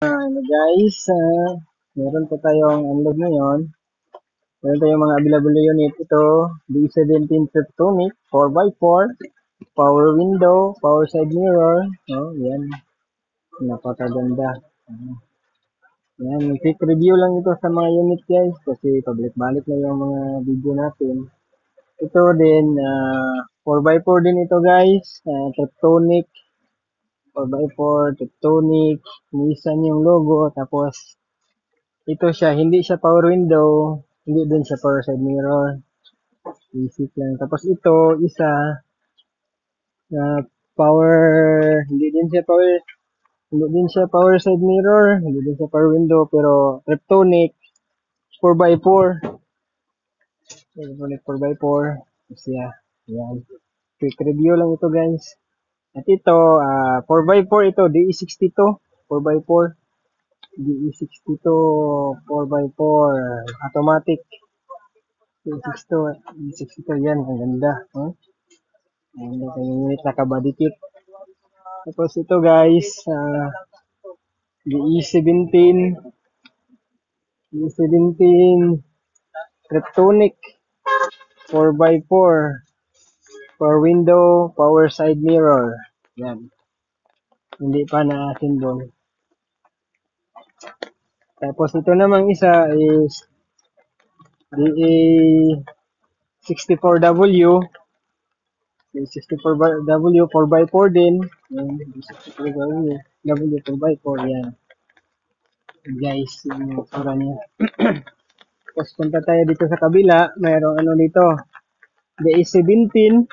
Ano guys, meron po tayong unload ngayon. Meron tayong mga available unit. Ito, D17 Triptonic 4x4, power window, power side mirror. Oh, yan. Napakaganda. Yan, quick review lang ito sa mga unit guys kasi pabalik-balik na yung mga video natin. Ito din, 4x4 din ito guys. Triptonic 4x4, Triptonic, Nissan yung logo. Tapos, ito siya, hindi siya power window, hindi din siya power side mirror. Basic lang. Tapos ito, isa, na power, hindi din siya power side mirror, hindi din siya power window, pero Triptonic 4x4. Triptonic 4x4. Kasi yan. Quick review lang ito guys. At ito, 4x4 ito, DE62, 4x4. DE62, 4x4, automatic. DE62, yan, ang ganda. Huh? Ang ganda kayong unit, naka-body kit. Tapos ito guys, DE17, DE17, Triptonic, 4x4, power window, power side mirror. Yan, hindi pa na-assemble. Tapos ito namang isa is DA64W, 64W 4x4 din. Yan, 64W, W 4x4 yan. Guys, yung tsura niya. Tapos punta tayo dito sa kabila, mayroong ano dito, DA17,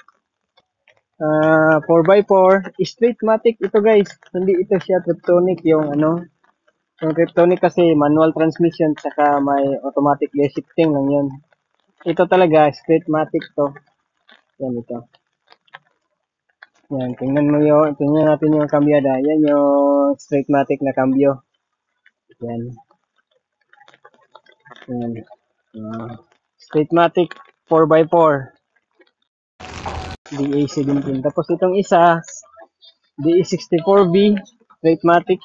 4x4, straight matic ito guys. Hindi ito siya Triptonic yung ano. Yung Triptonic kasi manual transmission saka may automatic gear shifting lang yun. Ito talaga, straight matic to. Yan ito. Yan, tingnan natin yung kambyada. Yan yung straight matic na kambyo. Yan. Yan. Straight matic 4x4. DA17. Tapos itong isa, DA64B, straight matic.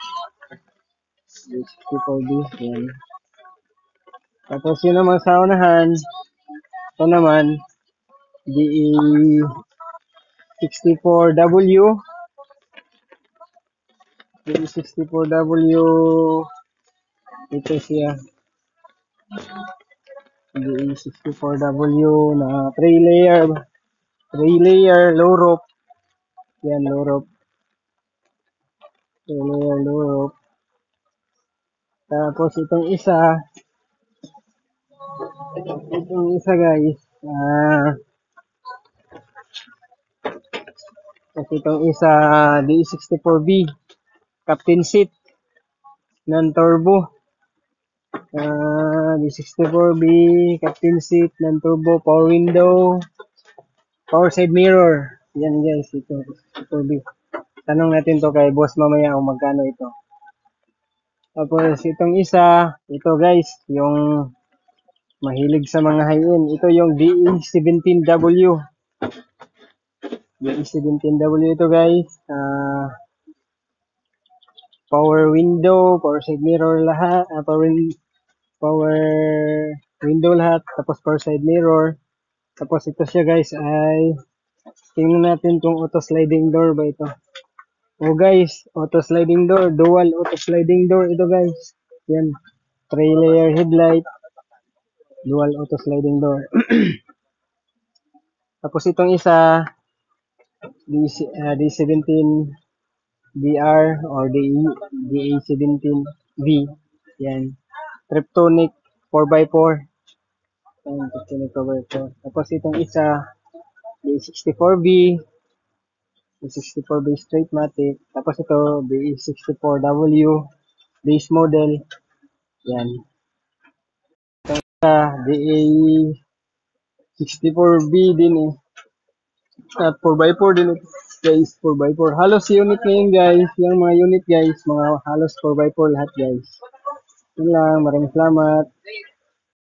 DA64B. Yan. Tapos yun naman sa unahan, ito naman, DE64W. DE64W, ito siya. DE64W na 3 layer low rope. Yan, low rope. 3 layer low rope. Tapos itong isa guys, tapos itong isa DE64B, captain seat, non-turbo. D64B, captain seat, non-turbo, power window, power side mirror. Yan guys, ito, D64B. Tanong natin to kay boss mamaya kung magkano ito. Tapos itong isa, ito guys, yung mahilig sa mga high-end. Ito yung DE17W. DE17W ito guys. Power window, power side mirror lahat, power window lahat, tapos power side mirror. Tapos ito siya guys ay tingnan natin kung auto sliding door ba ito. Oh guys, auto sliding door, dual auto sliding door ito guys. Yan, 3 layer headlight, dual auto sliding door. Tapos itong isa D17 DR or DA17V. Yan, Triptonic 4x4. Yan, Triptonic 4x4. Tapos itong isa D64B, D64B straight matic. Tapos ito D64W base model. Yan. Itong isa DA64B din eh. At 4x4 din ito guys, 4x4. Halos unit ngayon guys, yung mga unit guys, mga halos 4x4 lahat guys. Yun lang, maraming salamat.